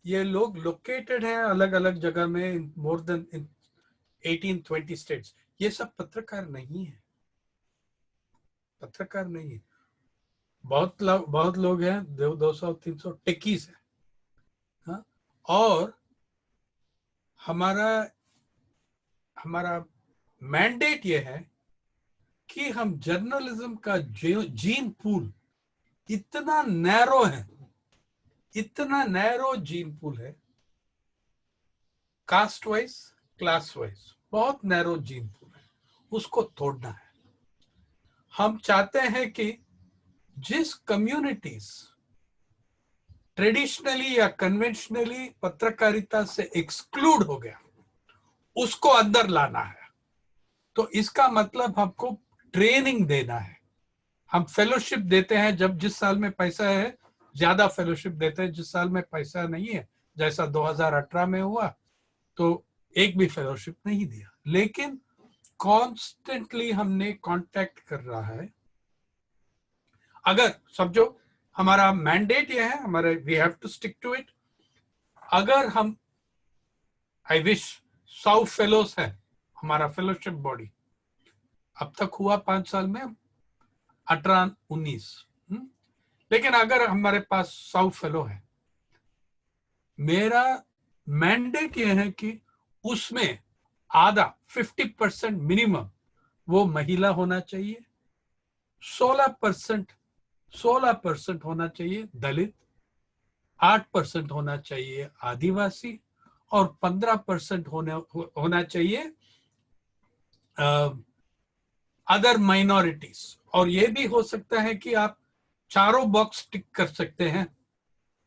ये लोग लोकेटेड हैं अलग अलग जगह में, मोर देन 18-20 स्टेट्स। ये सब पत्रकार नहीं है, पत्रकार नहीं है। बहुत लोग हैं, 200-300 टेकीज हैं। हाँ? और हमारा हमारा मैंडेट ये है कि हम जर्नलिज्म का जीन पूल इतना नैरो है, इतना नैरो जीन पूल है, कास्ट वाइज, क्लास वाइज बहुत नैरो जीन पूल है, उसको तोड़ना है। हम चाहते हैं कि जिस कम्युनिटीज ट्रेडिशनली या कन्वेंशनली पत्रकारिता से एक्सक्लूड हो गया, उसको अंदर लाना है। तो इसका मतलब हमको ट्रेनिंग देना है। हम फेलोशिप देते हैं, जब जिस साल में पैसा है ज्यादा फेलोशिप देते हैं, जिस साल में पैसा नहीं है जैसा 2018 में हुआ तो एक भी फेलोशिप नहीं दिया। लेकिन कॉन्स्टेंटली हमने कांटेक्ट कर रहा है। अगर समझो हमारा मैंडेट ये है, हमारे we have to stick to it. अगर हम, आई विश 100 फेलोज है हमारा फेलोशिप बॉडी, अब तक हुआ 5 साल में 18-19, लेकिन अगर हमारे पास 100 फेलो है, मेरा मैंडेट यह है कि उसमें आधा 50% मिनिमम वो महिला होना चाहिए, 16% होना चाहिए दलित, 8% होना चाहिए आदिवासी, और 15% होना चाहिए अदर माइनॉरिटीज। और ये भी हो सकता है कि आप चारों बॉक्स टिक कर सकते हैं।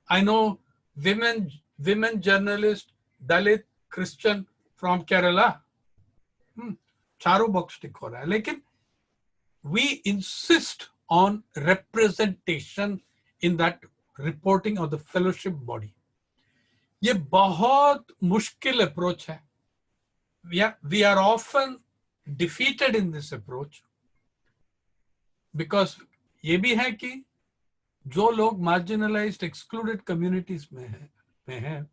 I know women journalist, Dalit, Christian from Kerala, चारों बॉक्स टिक हो रहा है। लेकिन we insist on representation in that reporting of the fellowship body. ये बहुत मुश्किल अप्रोच है। We are often defeated in this approach because ये भी है कि जो लोग मार्जिनलाइज्ड एक्सक्लूडेड कम्युनिटीज में हैं,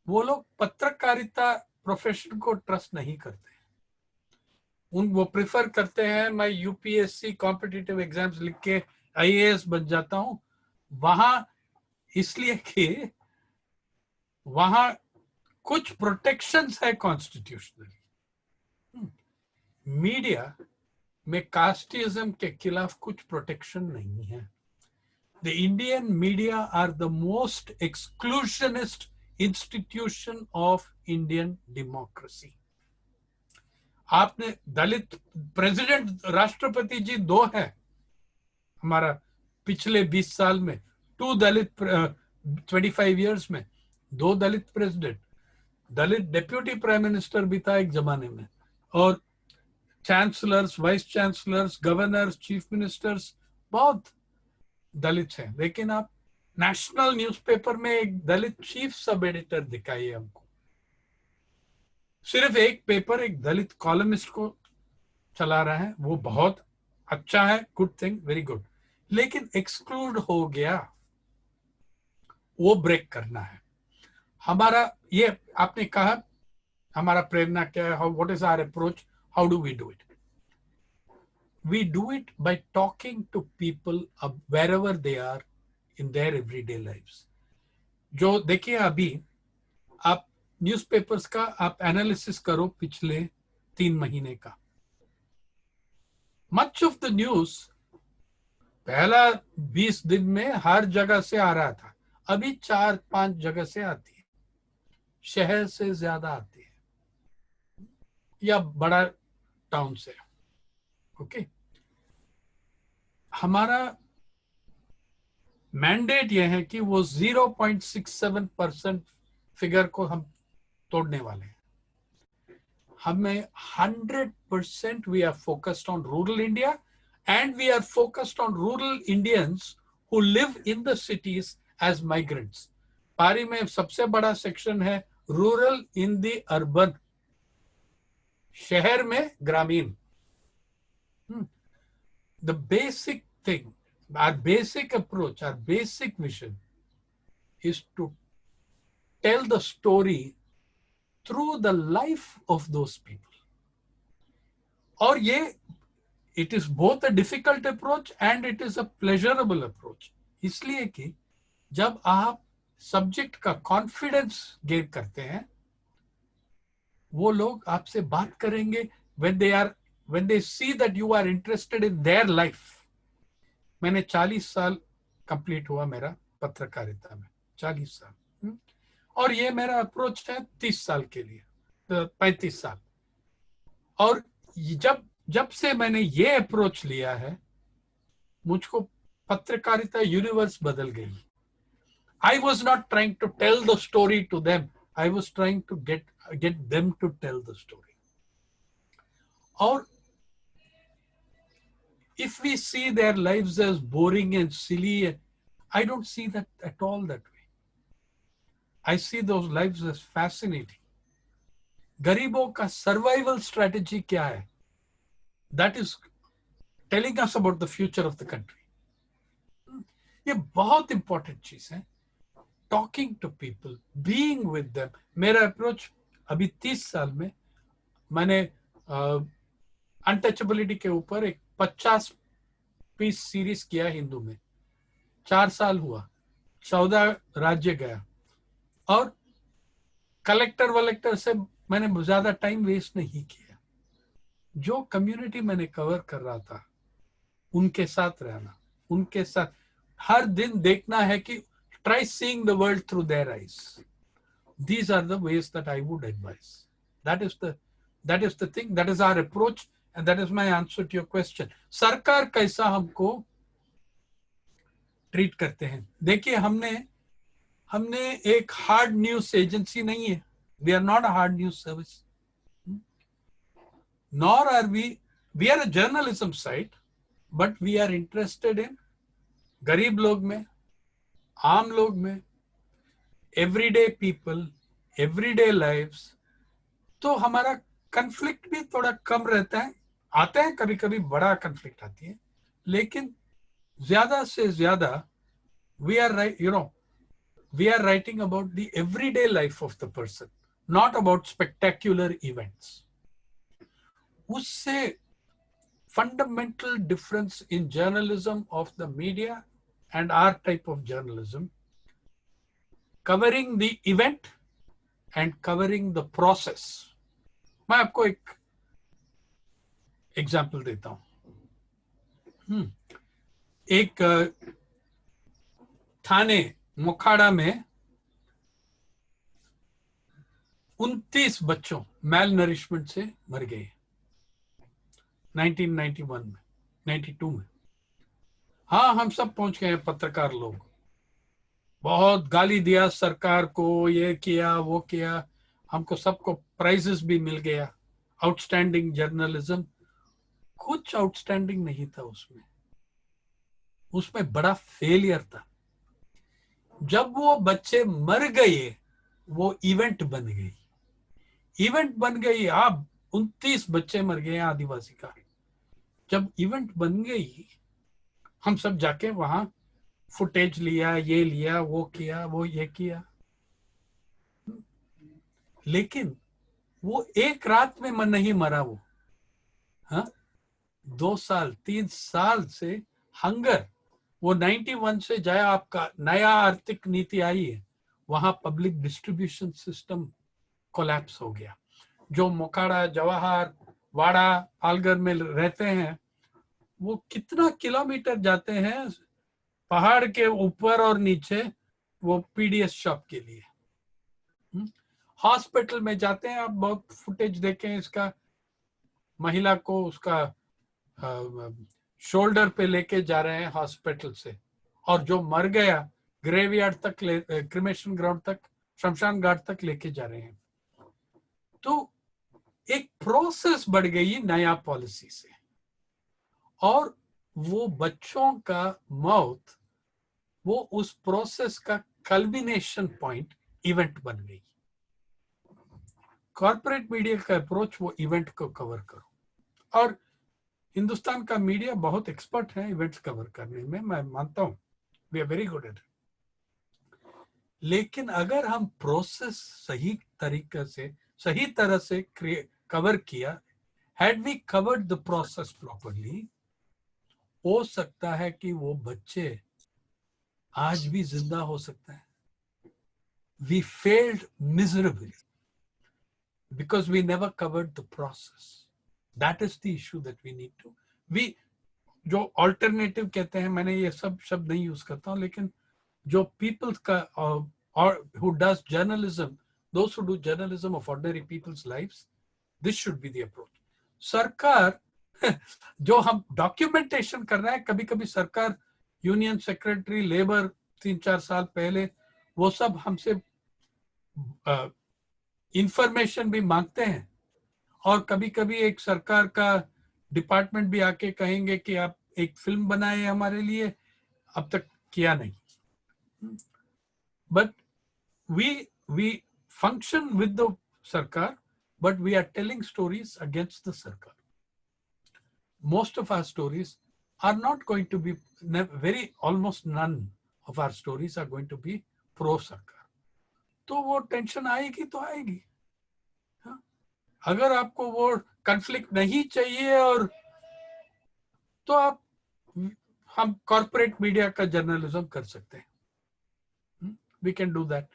वो लोग पत्रकारिता प्रोफेशन को ट्रस्ट नहीं करते। वो प्रिफर करते हैं मैं यूपीएससी कॉम्पिटिटिव एग्जाम्स लिख के आईएएस बन जाता हूं वहां, इसलिए कि वहां कुछ प्रोटेक्शंस है कॉन्स्टिट्यूशनली। मीडिया में कास्टिज्म के खिलाफ कुछ प्रोटेक्शन नहीं है। The Indian media are the most exclusionist institution of Indian democracy. आपने दलित प्रेसिडेंट, राष्ट्रपति जी 2 है हमारा पिछले 20 साल में, 2 दलित 25 इयर्स में 2 Dalit president, Dalit deputy prime minister भी था एक जमाने में, और chancellors, vice chancellors, governors, chief ministers बहुत दलित हैं। लेकिन आप नेशनल न्यूज़पेपर में एक दलित चीफ सब एडिटर दिखाइए हमको। सिर्फ एक पेपर एक दलित कॉलमिस्ट को चला रहा है, वो बहुत अच्छा है, गुड थिंग, वेरी गुड। लेकिन एक्सक्लूड हो गया, वो ब्रेक करना है हमारा। ये आपने कहा हमारा प्रेरणा क्या है, what is our approach, how do we do it? We do it by talking to people wherever they are in their everyday lives. जो देखिए अभी आप न्यूज़पेपर्स का आप एनालिसिस करो पिछले 3 महीने का, मच ऑफ द न्यूज पहला 20 दिन में हर जगह से आ रहा था, अभी 4-5 जगह से आती है, शहर से ज्यादा आती है या बड़ा टाउन से। ओके, हमारा मैंडेट यह है कि वो 0.67% फिगर को हम तोड़ने वाले हैं। हमें 100% we are focused on rural India and we are focused on rural Indians who live in the cities as migrants. पारी में सबसे बड़ा सेक्शन है रूरल इन द अर्बन, शहर में ग्रामीण। The basic thing, our basic approach, our basic vision is to tell the story through the life of those people. और ये it is both a difficult approach and it is a pleasurable approach. इसलिए कि जब आप subject का confidence gain करते हैं, वो लोग आपसे बात करेंगे when they see that you are interested in their life. मैंने 40 साल कंप्लीट हुआ मेरा पत्रकारिता में, 40 साल, और ये मेरा अप्रोच है 30 साल के लिए, 35 साल। और जब से मैंने ये अप्रोच लिया है, मुझको पत्रकारिता यूनिवर्स बदल गई। I was not trying to tell the story to them. I was trying to get them to tell the story. Or if we see their lives as boring and silly, I don't see that at all that way. I see those lives as fascinating. गरीबों का survival strategy क्या है? That is telling us about the future of the country. ये बहुत important चीज है. Talking to people, being with them. मेरा approach अभी 30 साल में मैंने अनटचेबिलिटी के ऊपर एक 50 पीस सीरीज किया हिंदू में, 4 साल हुआ, 14 राज्य गया, और कलेक्टर वलेक्टर से मैंने ज्यादा टाइम वेस्ट नहीं किया। जो कम्युनिटी मैंने कवर कर रहा था, उनके साथ रहना, उनके साथ हर दिन देखना है कि try seeing the world through their eyes. These are the ways that I would advise. That is the thing. That is our approach, and that is my answer to your question. सरकार कैसा हमको treat करते हैं? देखिए, हमने एक hard news agency नहीं है. We are not a hard news service. Nor are we are a journalism site, but we are interested in गरीब लोग में, आम लोग में, एवरीडे पीपल, एवरीडे लाइव्स. तो हमारा कन्फ्लिक्ट भी थोड़ा कम रहता है. आते हैं कभी कभी बड़ा कन्फ्लिक्ट आती है, लेकिन ज्यादा से ज्यादा we are writing about the everyday life of the person, not about spectacular events. उससे fundamental difference in journalism of the media and our type of journalism, covering the event and covering the process. मैं आपको एक example देता हूं. एक थाने मोखाड़ा में 29 बच्चों मैल nourishment से मर गए 1991 में, 92 में. हाँ, हम सब पहुंच गए, पत्रकार लोग, बहुत गाली दिया सरकार को, ये किया वो किया, हमको सबको प्राइजेस भी मिल गया, आउटस्टैंडिंग जर्नलिज्म. कुछ आउटस्टैंडिंग नहीं था उसमें बड़ा फेलियर था. जब वो बच्चे मर गए, वो इवेंट बन गई. आप 29 बच्चे मर गए आदिवासी का. जब इवेंट बन गई, हम सब जाके वहां फुटेज लिया, ये लिया, वो किया, वो ये किया. लेकिन वो एक रात में मन नहीं मरा वो. हाँ, 2 साल 3 साल से हंगर. वो 91 से जाया, आपका नया आर्थिक नीति आई है, वहां पब्लिक डिस्ट्रीब्यूशन सिस्टम कोलैप्स हो गया. जो मोखाड़ा, जवाहर, वाड़ा, पालघर में रहते हैं, वो कितना किलोमीटर जाते हैं पहाड़ के ऊपर और नीचे वो पीडीएस शॉप के लिए. हॉस्पिटल में जाते हैं, आप बहुत फुटेज देखें इसका, महिला को उसका शोल्डर पे लेके जा रहे हैं हॉस्पिटल से, और जो मर गया ग्रेवयार्ड तक, क्रिमेशन ग्राउंड तक, शमशान घाट तक लेके जा रहे हैं. तो एक प्रोसेस बढ़ गई नया पॉलिसी से, और वो बच्चों का मौत, वो उस प्रोसेस का कल्बिनेशन पॉइंट इवेंट बन गई. कॉर्पोरेट मीडिया का अप्रोच, वो इवेंट को कवर करो, और हिंदुस्तान का मीडिया बहुत एक्सपर्ट है इवेंट्स कवर करने में, मैं मानता हूं, we are very good at it. लेकिन अगर हम प्रोसेस सही तरीके से सही तरह से कवर किया, had we covered the process properly, हो सकता है कि वो बच्चे आज भी जिंदा हो सकता है. We failed miserably because we never covered the process. That is the issue that we need to. We जो अल्टरनेटिव कहते हैं, मैंने ये सब शब्द नहीं यूज करता हूँ, लेकिन जो पीपल्स का और who does journalism, those who do journalism of ordinary people's lives, this should be the approach. सरकार जो हम डॉक्यूमेंटेशन कर रहे हैं, कभी कभी सरकार, यूनियन सेक्रेटरी लेबर 3-4 साल पहले वो सब हमसे इंफॉर्मेशन भी मांगते हैं, और कभी कभी एक सरकार का डिपार्टमेंट भी आके कहेंगे कि आप एक फिल्म बनाए हमारे लिए, अब तक किया नहीं. But we function with the sarkar, but we are telling stories against the sarkar. Most of our stories are not going to be, almost none of our stories are going to be pro sarkar. तो वो tension आएगी तो आएगी. हाँ? अगर आपको वो conflict नहीं चाहिए, और तो आप, हम कॉर्पोरेट मीडिया का जर्नलिज्म कर सकते हैं. We can do that.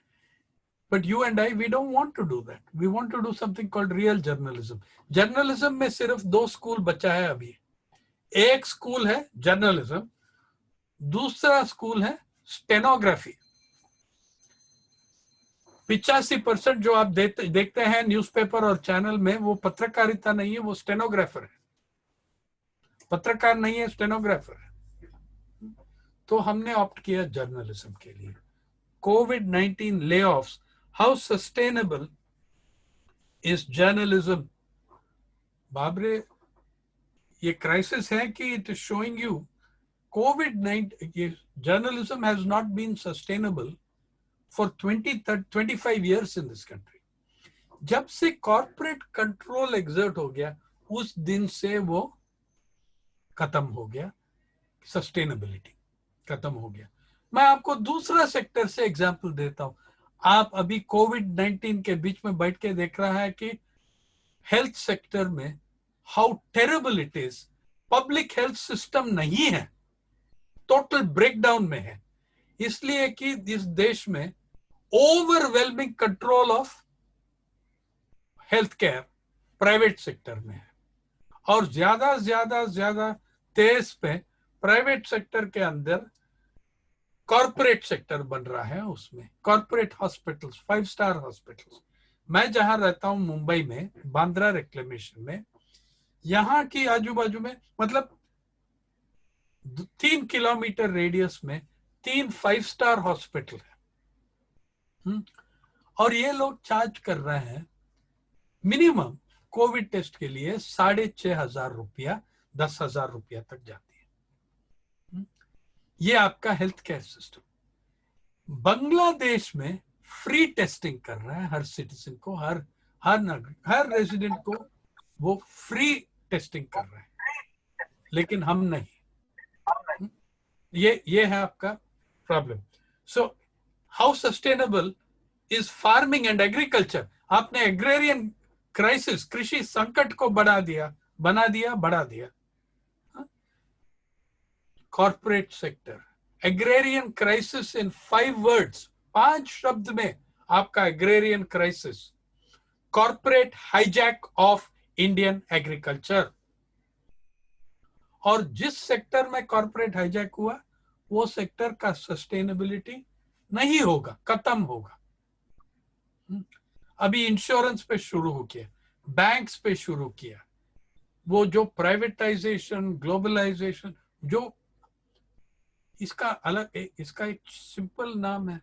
But you and I, we don't want to do that. We want to do something called real journalism. Journalism में सिर्फ 2 स्कूल बचा है अभी. एक स्कूल है जर्नलिज्म, दूसरा स्कूल है स्टेनोग्राफी. 85% जो आप देखते हैं न्यूज़पेपर और चैनल में, वो पत्रकारिता नहीं है, वो स्टेनोग्राफर है. पत्रकार नहीं है, स्टेनोग्राफर है. तो हमने ऑप्ट किया जर्नलिज्म के लिए. COVID-19 layoffs, how sustainable is journalism? बाबरे, ये क्राइसिस है कि it is showing you COVID-19 journalism has not been sustainable for 25 years in this country. जब से कॉर्पोरेट कंट्रोल एग्जर्ट हो गया, उस दिन से वो खत्म हो गया, सस्टेनेबिलिटी खत्म हो गया. मैं आपको दूसरा सेक्टर से एग्जांपल देता हूं. आप अभी कोविड-19 के बीच में बैठ के देख रहा है कि हेल्थ सेक्टर में how terrible it is. Public health system नहीं है, टोटल ब्रेकडाउन में है, इसलिए कि इस देश में overwhelming control of health care private sector में है, और ज्यादा तेज पे प्राइवेट सेक्टर के अंदर कॉर्पोरेट सेक्टर बन रहा है. उसमें कॉर्पोरेट हॉस्पिटल्स, 5 स्टार हॉस्पिटल्स. मैं जहां रहता हूं मुंबई में, बांद्रा रिक्लेमेशन में, यहां की आजू बाजू में, मतलब 3 किलोमीटर रेडियस में 3 5 स्टार हॉस्पिटल है. और ये लोग चार्ज कर रहे हैं मिनिमम कोविड टेस्ट के लिए 6,500 रुपया, 10,000 रुपया तक जाती है. ये आपका हेल्थ केयर सिस्टम. बांग्लादेश में फ्री टेस्टिंग कर रहा है हर सिटीजन को, हर रेजिडेंट को वो फ्री टेस्टिंग कर रहे हैं, लेकिन हम नहीं. ये है आपका problem. So how sustainable is farming and agriculture. आपने एग्रेरियन क्राइसिस, कृषि संकट को बना दिया. Corporate sector, agrarian crisis in 5 words, 5 शब्द में आपका agrarian crisis. Corporate hijack of Indian agriculture. और जिस सेक्टर में कॉर्पोरेट हाईजैक हुआ, वो सेक्टर का सस्टेनेबिलिटी नहीं होगा, खत्म होगा. अभी इंश्योरेंस पे शुरू हो किया, बैंक्स पे शुरू किया, वो जो प्राइवेटाइजेशन, ग्लोबलाइजेशन, जो इसका एक सिंपल नाम है,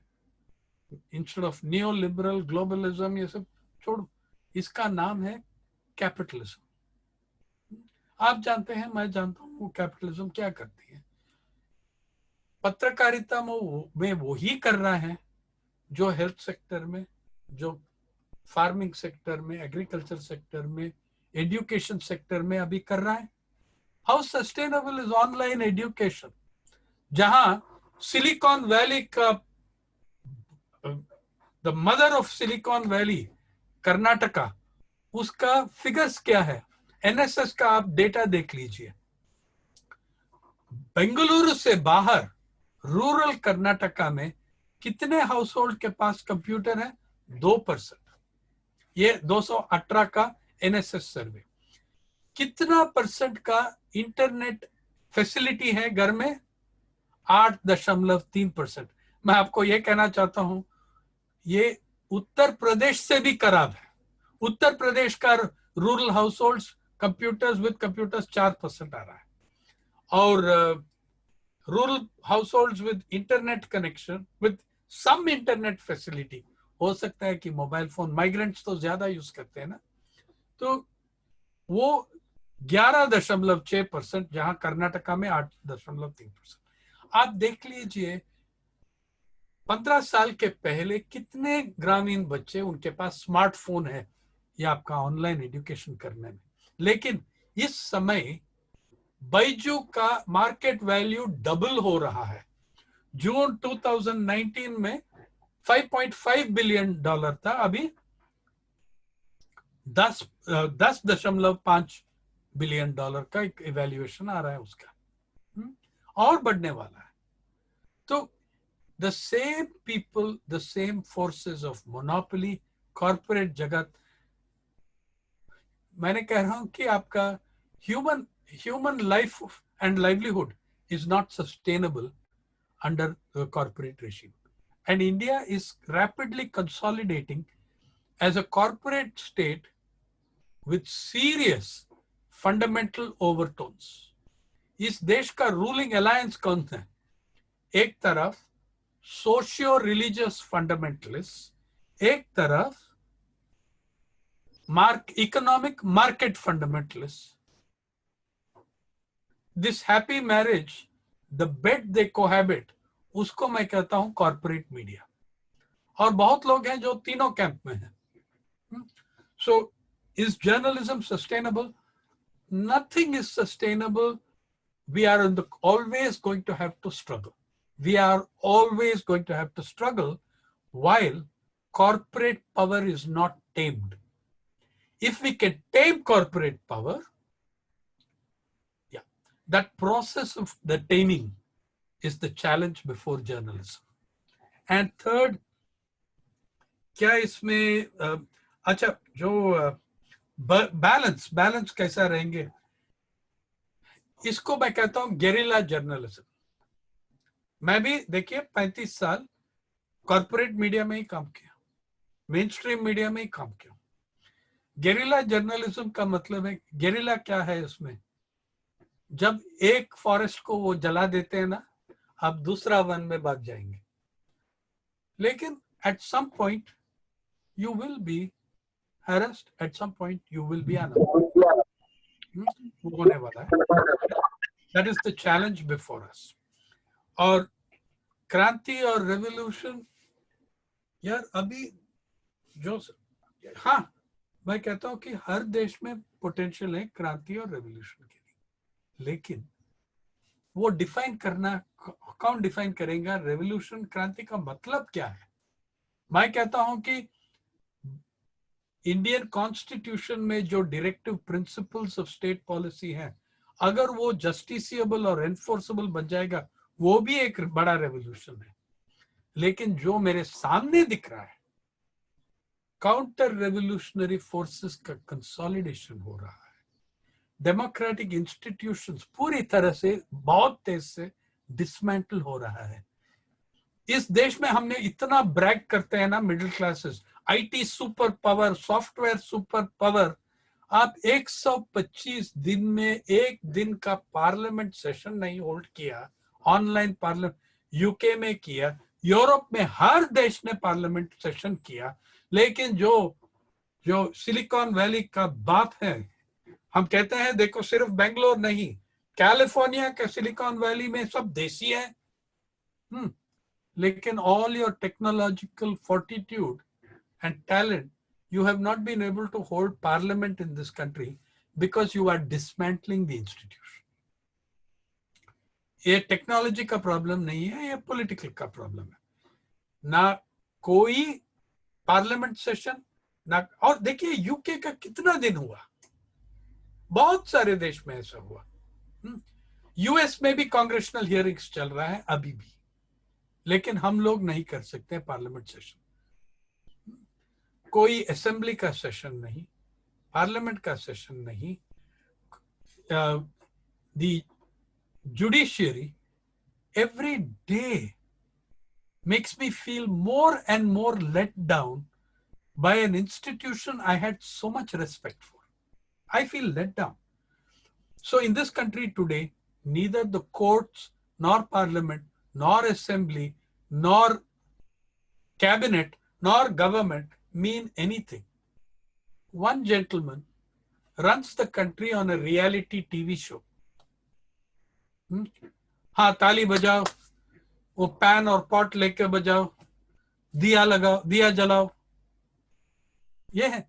instead of neo liberal globalism, ये सब छोड़ो, इसका नाम है कैपिटलिज्म. आप जानते हैं, मैं जानता हूं वो कैपिटलिज्म क्या करती है. पत्रकारिता में वो ही कर रहा है जो हेल्थ सेक्टर में, जो फार्मिंग सेक्टर में, एग्रीकल्चर सेक्टर में, एजुकेशन सेक्टर में अभी कर रहा है. How sustainable is online education, जहां सिलिकॉन वैली का the mother of silicon valley Karnataka, उसका फिगर्स क्या है, एनएसएस का आप डेटा देख लीजिए। बेंगलुरु से बाहर रूरल कर्नाटका में कितने हाउस होल्ड के पास कंप्यूटर है? 2%। ये 218 का एनएसएस सर्वे। कितना परसेंट का इंटरनेट फैसिलिटी है घर में? 8.3%। मैं आपको ये कहना चाहता हूं, ये उत्तर प्रदेश से भी खराब है। उत्तर प्रदेश का rural household computers with computers 4% आ रहा है, और rural household with internet connection with some internet facility, हो सकता है कि मोबाइल फोन, माइग्रेंट्स तो ज्यादा यूज करते हैं ना, तो वो 11.6%, जहां कर्नाटका में 8.3%। आप देख लीजिए 15 साल के पहले कितने ग्रामीण बच्चे, उनके पास स्मार्टफोन है या आपका ऑनलाइन एजुकेशन करने में। लेकिन इस समय बाइजू का मार्केट वैल्यू डबल हो रहा है। जून 2019 में 5.5 बिलियन डॉलर था, अभी 10.5 बिलियन डॉलर का एक इवैल्यूएशन आ रहा है उसका, और बढ़ने वाला है। तो the same people, the same forces of monopoly, corporate जगत, मैंने कह रहा हूं कि आपका human life and livelihood is not sustainable under the corporate regime. And India is rapidly consolidating as a corporate state with serious fundamental overtones. इस देश का रूलिंग अलायंस कौन है? एक तरफ सोशियो रिलीजियस फंडामेंटलिस्ट, एक तरफ economic market fundamentalist. This happy marriage, the bed they cohabit, उसको मैं कहता हूं कॉर्पोरेट मीडिया। और बहुत लोग हैं जो तीनों कैंप में हैं। So is journalism sustainable? Nothing is sustainable. We are always going to have to struggle. We are always going to have to struggle while corporate power is not tamed. If we can tame corporate power, yeah, that process of the taming is the challenge before journalism. And third, क्या इसमें अच्छा जो balance कैसा रहेंगे, इसको मैं कहता हूं गेरिला जर्नलिज्म। मैं भी देखिए 35 साल कॉर्पोरेट मीडिया में ही काम किया, मेन स्ट्रीम मीडिया में ही काम किया। गेरिला जर्नलिज्म का मतलब है, गेरिला क्या है इसमें, जब एक फॉरेस्ट को वो जला देते हैं ना, आप दूसरा वन में भाग जाएंगे। लेकिन at some point you will be harassed, at some point you will be unemployed. वो होने वाला है। That is the challenge before us. और क्रांति और रेवोल्यूशन, यार अभी जो, हाँ मैं कहता हूं कि हर देश में पोटेंशियल है क्रांति और रेवोल्यूशन के लिए, लेकिन वो डिफाइन करना, कौन डिफाइन करेगा रेवोल्यूशन, क्रांति का मतलब क्या है? मैं कहता हूं कि इंडियन कॉन्स्टिट्यूशन में जो directive principles of state policy है, अगर वो जस्टिसिएबल और एनफोर्सेबल बन जाएगा, वो भी एक बड़ा रेवोल्यूशन है। लेकिन जो मेरे सामने दिख रहा है, काउंटर रेवोल्यूशनरी फोर्सेस का कंसोलिडेशन हो रहा है। डेमोक्रेटिक इंस्टीट्यूशंस पूरी तरह से बहुत तेज से डिसमेंटल हो रहा है। इस देश में हमने इतना ब्रैग करते हैं ना, middle classes, IT super power, software super power. आप 125 दिन में एक दिन का पार्लियामेंट सेशन नहीं होल्ड किया, ऑनलाइन पार्लियामेंट यूके में किया, यूरोप में हर देश ने पार्लियामेंट सेशन किया। लेकिन जो सिलिकॉन वैली का बात है, हम कहते हैं देखो सिर्फ बेंगलोर नहीं, कैलिफोर्निया के सिलिकॉन वैली में सब देसी है। लेकिन all your technological fortitude and talent, you have not been able to hold parliament in this country because you are dismantling the institution. ये टेक्नोलॉजी का प्रॉब्लम नहीं है, ये पॉलिटिकल का प्रॉब्लम है। ना कोई पार्लियामेंट सेशन ना। और देखिए यूके का कितना दिन हुआ, बहुत सारे देश में ऐसा हुआ। यूएस में भी कांग्रेशनल हियरिंग्स चल रहा है अभी भी, लेकिन हम लोग नहीं कर सकते पार्लियामेंट सेशन। कोई असेंबली का सेशन नहीं, पार्लियामेंट का सेशन नहीं। The judiciary every day makes me feel more and more let down by an institution I had so much respect for. I feel let down. So in this country today, neither the courts, nor parliament, nor assembly, nor cabinet, nor government mean anything. One gentleman runs the country on a reality TV show. हाँ, ताली बजाओ, वो pan और pot लेके बजाओ, दिया लगाओ, दिया जलाओ, ये है।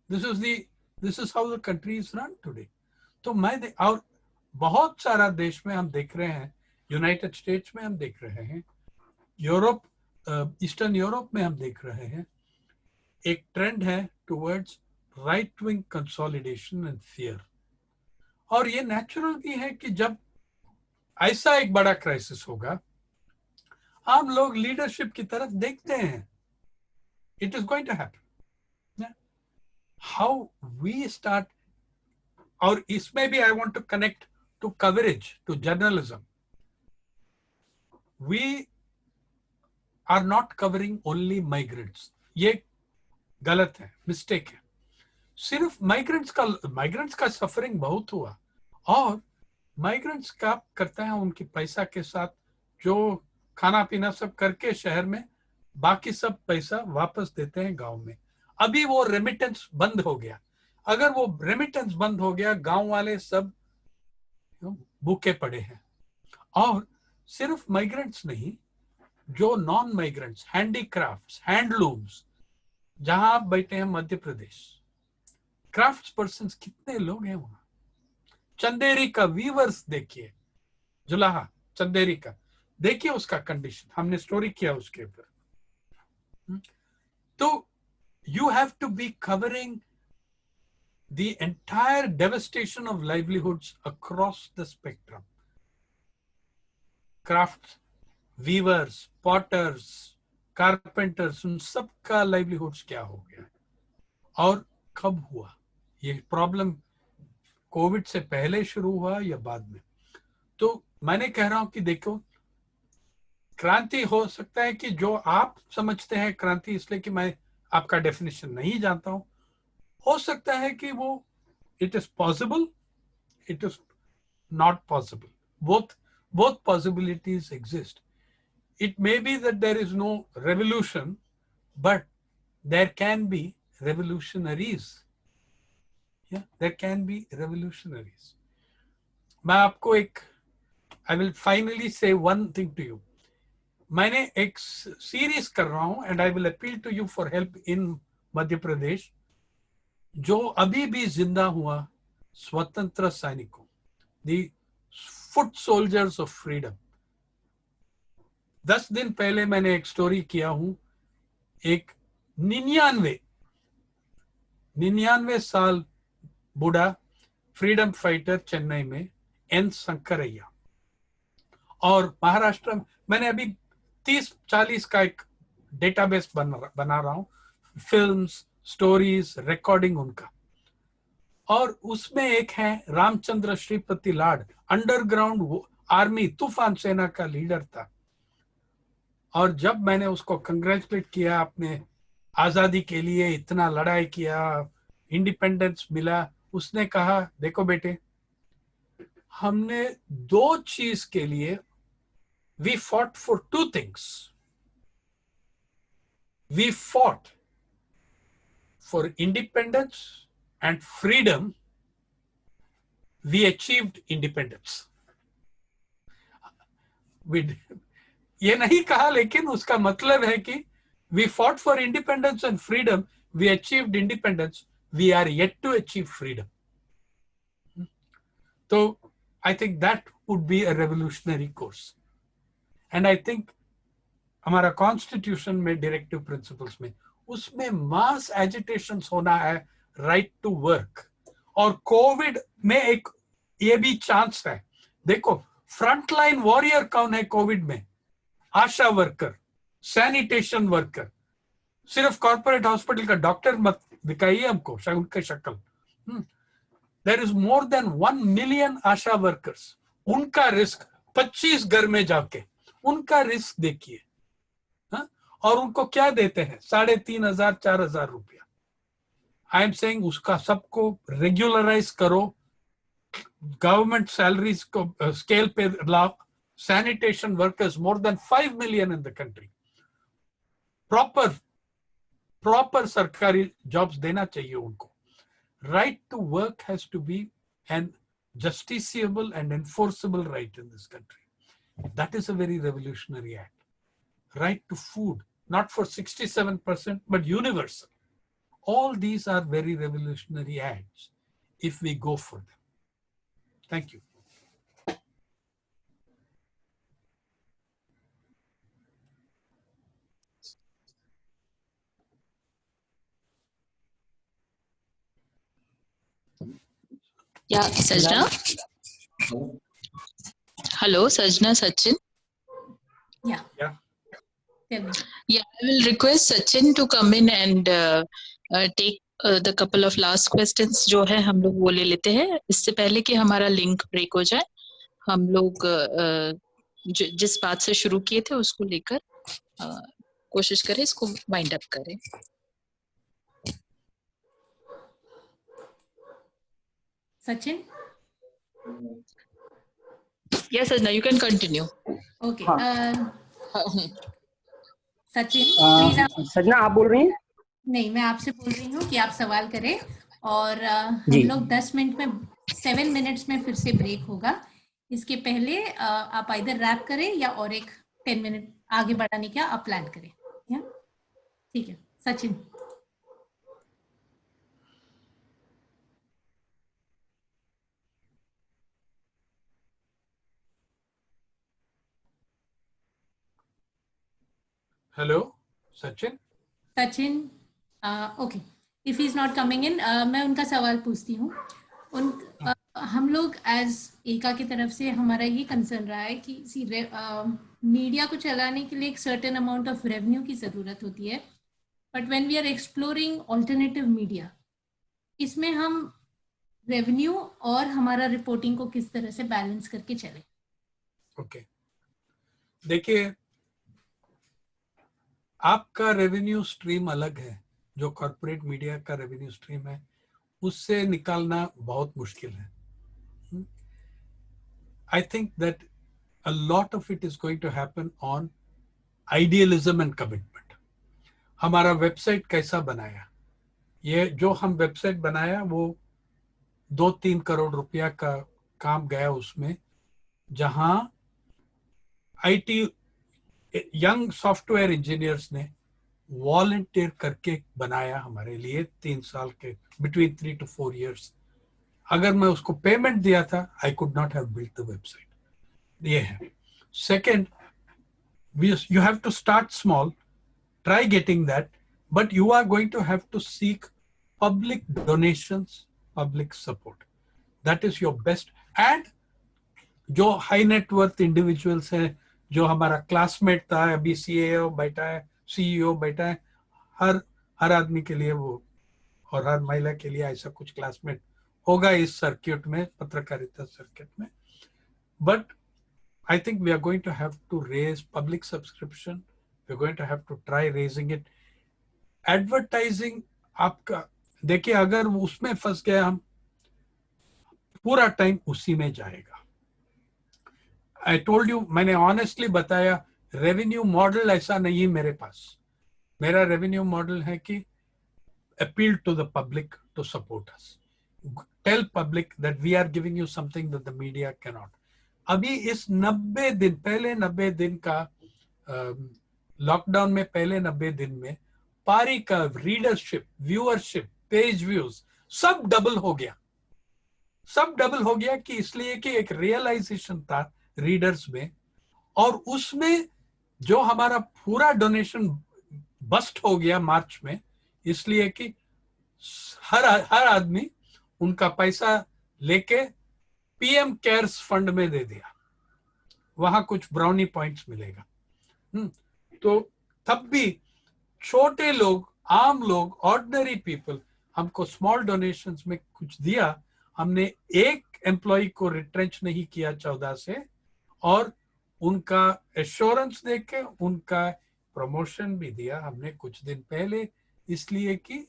This is how the country is run today. तो और बहुत सारा देश में हम देख रहे हैं, यूनाइटेड स्टेट्स में हम देख रहे हैं, यूरोप, ईस्टर्न यूरोप में हम देख रहे हैं, एक ट्रेंड है towards right wing consolidation and fear. और ये नेचुरल भी है कि जब ऐसा एक बड़ा क्राइसिस होगा, आम लोग लीडरशिप की तरफ देखते हैं। It is going to happen. How we start, और इसमें भी I want to connect to coverage, to journalism. We are not covering only migrants, ये गलत है, मिस्टेक है। सिर्फ माइग्रेंट्स का सफरिंग बहुत हुआ, और माइग्रेंट्स क्या करते हैं, उनकी पैसा के साथ जो खाना पीना सब करके शहर में, बाकी सब पैसा वापस देते हैं गांव में। अभी वो रेमिटेंस बंद हो गया। अगर वो रेमिटेंस बंद हो गया, गांव वाले सब भूखे पड़े हैं। और सिर्फ माइग्रेंट्स नहीं, जो नॉन माइग्रेंट्स, हैंडीक्राफ्ट्स, हैंडलूम्स, जहां आप बैठे हैं मध्य प्रदेश, क्राफ्ट्स पर्सन्स कितने लोग हैं वहां। चंदेरी का वीवर्स देखिए, जुलाहा चंदेरी का देखिए, उसका कंडीशन हमने स्टोरी किया उसके ऊपर। तो you have to be covering the entire devastation of livelihoods across the spectrum. Crafts, weavers, potters, carpenters, उन सब का livelihoods क्या हो गया और कब हुआ। ये प्रॉब्लम कोविड से पहले शुरू हुआ या बाद में। तो मैंने कह रहा हूं कि देखो, क्रांति हो सकता है कि जो आप समझते हैं क्रांति, इसलिए कि मैं आपका डेफिनेशन नहीं जानता हूं, हो सकता है कि वो it is possible, it is not possible. both possibilities exist. It may be that there is no revolution, but there can be revolutionaries. Yeah, there can be revolutionaries. मैं आपको एक, I will finally say one thing to you. मैंने एक series कर रहा हूं, and I will appeal to you for help in Madhya Pradesh, जो अभी भी जिंदा हुआ स्वतंत्र सैनिकों, the foot soldiers of freedom. 10 दिन पहले मैंने एक स्टोरी किया हूं, एक 99 साल बूढ़ा फ्रीडम फाइटर चेन्नई में, एन शंकरैया। और महाराष्ट्र में मैंने अभी 30-40 का एक डेटाबेस बना रहा हूं, फिल्म्स, स्टोरीज, रिकॉर्डिंग उनका। और उसमें एक है रामचंद्र श्रीपति लाड, अंडरग्राउंड आर्मी तूफान सेना का लीडर था। और जब मैंने उसको कंग्रेचुलेट किया, आपने आजादी के लिए इतना लड़ाई किया, इंडिपेंडेंस मिला, उसने कहा, देखो बेटे, हमने 2 चीज के लिए, we fought for 2 things. We fought for independence and freedom. We achieved independence. ये नहीं कहा, लेकिन उसका मतलब है कि we fought for independence and freedom. We achieved independence. We are yet to achieve freedom. So I think that would be a revolutionary course. And I think हमारा constitution में डायरेक्टिव प्रिंसिपल्स में उसमें मास एजिटेशन होना है right to work. और Covid में एक ये भी चांस है, देखो फ्रंटलाइन वॉरियर कौन है कोविड में? ASHA worker, sanitation worker. सिर्फ कॉर्पोरेट हॉस्पिटल का डॉक्टर मत दिखाइए हमको उनकी शक्ल। There is more than 1 million ASHA workers. उनका रिस्क 25 घर में जाके उनका रिस्क देखिए। और उनको क्या देते हैं? 3,500 4,000 रुपया। आई एम सेइंग उसका सबको रेगुलराइज करो, गवर्नमेंट सैलरीज को स्केल पे लाओ। Sanitation workers more than 5 million in the country. Proper सरकारी जॉब्स देना चाहिए उनको। Right to work has to be an justiciable and enforceable right in this country. That is a very revolutionary act. Right to food, not for 67%, but universal. All these are very revolutionary acts if we go for them. Thank you. Yeah, Sajna. Hello, Sajna, Sachin. Yeah. Yeah. Yeah, I will request Sachin to come in and take the couple of last questions जो है हम लोग वो ले लेते हैं। इससे पहले कि हमारा लिंक ब्रेक हो जाए, हम लोग जिस बात से शुरू किए थे उसको लेकर कोशिश करें इसको वाइंड अप करें। Sachin? Yes, Sajna, you can continue. Okay. Sachin please आप। सजना आप बोल रही हैं? नहीं, मैं आपसे बोल रही हूँ कि आप सवाल करें और हम लोग 10 मिनट में 7 मिनट्स में फिर से ब्रेक होगा। इसके पहले आप इधर रैप करें या और एक 10 मिनट आगे बढ़ाने का आप प्लान करें। या ठीक है Sachin. Hello, Sachin. Sachin okay, if he is not coming in, मैं उनका सवाल पूछती हूँ। हम लोग एज एका की तरफ से हमारा ये कंसर्न रहा है कि मीडिया को चलाने के लिए एक सर्टेन अमाउंट ऑफ रेवेन्यू की जरूरत होती है, but when we are exploring alternative media, इसमें हम रेवेन्यू और हमारा रिपोर्टिंग को किस तरह से बैलेंस करके चले? ओके, देखिए आपका रेवेन्यू स्ट्रीम अलग है, जो कॉर्पोरेट मीडिया का रेवेन्यू स्ट्रीम है उससे निकालना बहुत मुश्किल है। I think that a lot of it is going to happen on idealism and commitment. हमारा वेबसाइट कैसा बनाया, ये जो हम वेबसाइट बनाया वो 2-3 करोड़ रुपया का काम गया उसमें, जहां आईटी यंग सॉफ्टवेयर इंजीनियर्स ने वॉलंटियर करके बनाया हमारे लिए 3 साल के, बिटवीन 3 to 4 years। अगर मैं उसको पेमेंट दिया था, I could not have built the website. ये है। Second, you have to start small, try getting that, but you are going to have to seek public donations, public support. That is your best. And जो high net worth individuals हैं, जो हमारा classmate था, अभी CAO बैठा है, CEO बैठा है, हर आदमी के लिए वो, और हर महिला के लिए ऐसा कुछ क्लासमेट होगा इस सर्किट में, पत्रकारिता सर्किट में। But I think we are going to have to raise public subscription. We're going to have to try raising it. Advertising, आपका देखिए, अगर उसमें फंस गया हम, पूरा टाइम उसी में जाएगा। I told you, मैंने honestly बताया, रेवेन्यू मॉडल ऐसा नहीं है मेरे पास। मेरा रेवेन्यू मॉडल है कि appeal to the public to support us. Tell public that we are giving you something that the media cannot. अभी इस 90 दिन, पहले 90 दिन का लॉकडाउन में, पहले 90 दिन में पारी का रीडरशिप, व्यूअरशिप, पेज व्यूज सब डबल हो गया। सब डबल हो गया कि इसलिए कि एक रियलाइजेशन था रीडर्स में, और उसमें जो हमारा पूरा डोनेशन बस्ट हो गया मार्च में, इसलिए कि हर आदमी उनका पैसा लेके पीएम केयर्स फंड में दे दिया, वहां कुछ ब्राउनी पॉइंट्स मिलेगा। तो तब भी छोटे लोग, आम लोग, ऑर्डिनरी पीपल हमको स्मॉल डोनेशंस में कुछ दिया। हमने एक एम्प्लॉय को रिट्रेंच नहीं किया 14 से, और उनका एश्योरेंस देके उनका प्रमोशन भी दिया हमने कुछ दिन पहले, इसलिए कि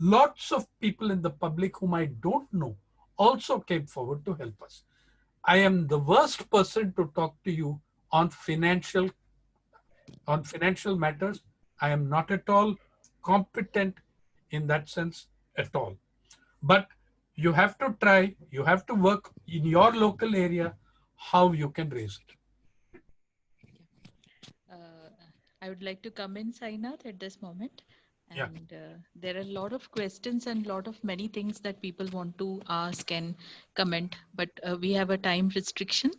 lots of people in the public whom I don't know also came forward to help us. I am the worst person to talk to you on financial matters. I am not at all competent in that sense at all. But you have to try, you have to work in your local area how you can raise it. I would like to come in, Sainath, at this moment. Yeah. And there are a lot of questions and lot of many things that people want to ask and comment, but we have a time restriction,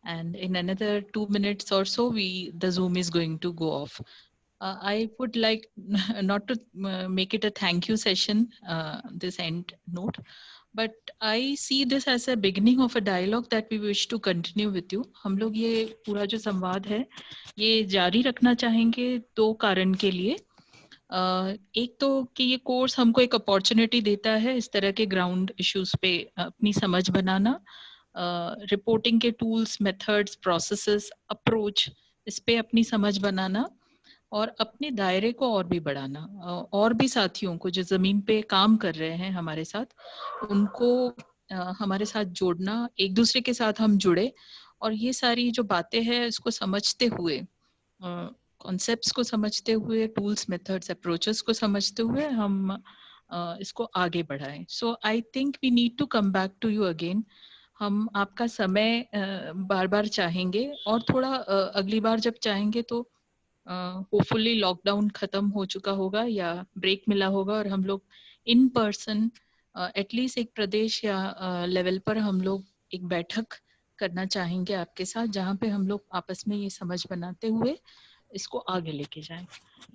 and in another 2 minutes or so, the Zoom is going to go off. I would like not to make it a thank you session, this end note, but I see this as a beginning of a dialogue that we wish to continue with you. हम लोग ये पूरा जो संवाद है ये जारी रखना चाहेंगे दो कारण के लिए। एक तो कि ये कोर्स हमको एक अपॉर्चुनिटी देता है इस तरह के ग्राउंड इश्यूज पे अपनी समझ बनाना, रिपोर्टिंग के टूल्स, मेथड्स, प्रोसेसेस, अप्रोच, इस पे अपनी समझ बनाना और अपने दायरे को और भी बढ़ाना, और भी साथियों को जो जमीन पे काम कर रहे हैं हमारे साथ, उनको हमारे साथ जोड़ना, एक दूसरे के साथ हम जुड़े और ये सारी जो बातें हैं इसको समझते हुए, कॉन्सेप्ट्स को समझते हुए, टूल्स, मेथड्स, अप्रोचेस को समझते हुए हम इसको आगे बढ़ाएं। So I think we need to come back to you again. हम आपका समय बार बार चाहेंगे और थोड़ा अगली बार जब चाहेंगे तो होपफुली लॉकडाउन खत्म हो चुका होगा या ब्रेक मिला होगा और हम लोग इन पर्सन एटलीस्ट एक प्रदेश या लेवल पर हम लोग एक बैठक करना चाहेंगे आपके साथ, जहाँ पे हम लोग आपस में ये समझ बनाते हुए इसको आगे लेके जाएं।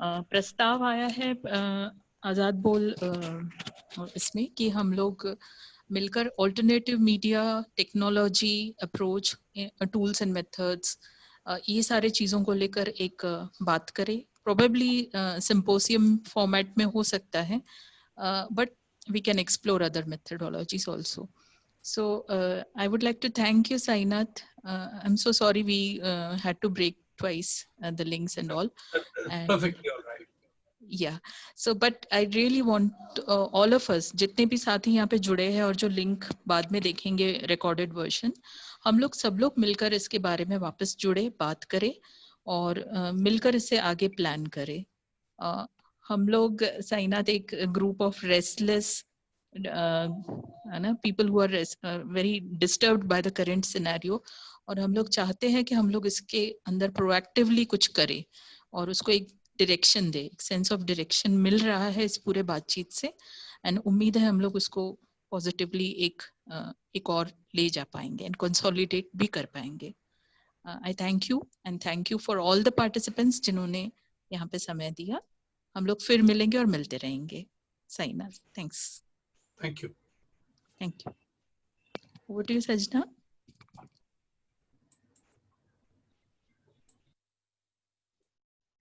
प्रस्ताव आया है आजाद बोल इसमें कि हम लोग मिलकर alternative media, technology, approach, tools and methods, ये सारे चीज़ों को लेकर एक बात करें। प्रोबेबली सिम्पोसियम फॉर्मेट में हो सकता है, but we can explore other methodologies also. So I would like to thank you, Sainath. I'm so sorry we had to break twice the links and all. Perfectly all right. Yeah. So but I really want all of us, जितने भी साथी यहाँ पे जुड़े हैं और जो link बाद में देखेंगे रिकॉर्डेड वर्जन, हम लोग सब लोग मिलकर इसके बारे में वापस जुड़े, बात करें और मिलकर इसे आगे प्लान करें। हम लोग साइनाथ एक ग्रुप ऑफ रेस्टलेस है ना, people who are very disturbed by the current scenario, और हम लोग चाहते हैं कि हम लोग इसके अंदर प्रोएक्टिवली कुछ करें और उसको एक डायरेक्शन दे, एक सेंस ऑफ डायरेक्शन मिल रहा है इस पूरे बातचीत से, एंड उम्मीद है हम लोग उसको पॉजिटिवली एक और ले जा पाएंगे एंड कंसोलिडेट भी कर पाएंगे। आई thank you and thank you for all the participants जिन्होंने यहाँ पे समय दिया। हम लोग फिर मिलेंगे और मिलते रहेंगे। Sainath, thanks. Thank you. Thank you. Over to you, Sajna.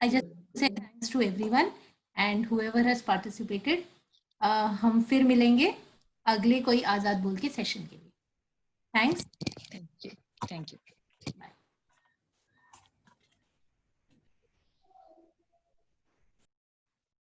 I just say thanks to everyone and whoever has participated. हम फिर मिलेंगे अगले कोई आजाद बोल के सेशन के लिए। Thanks. Thank you.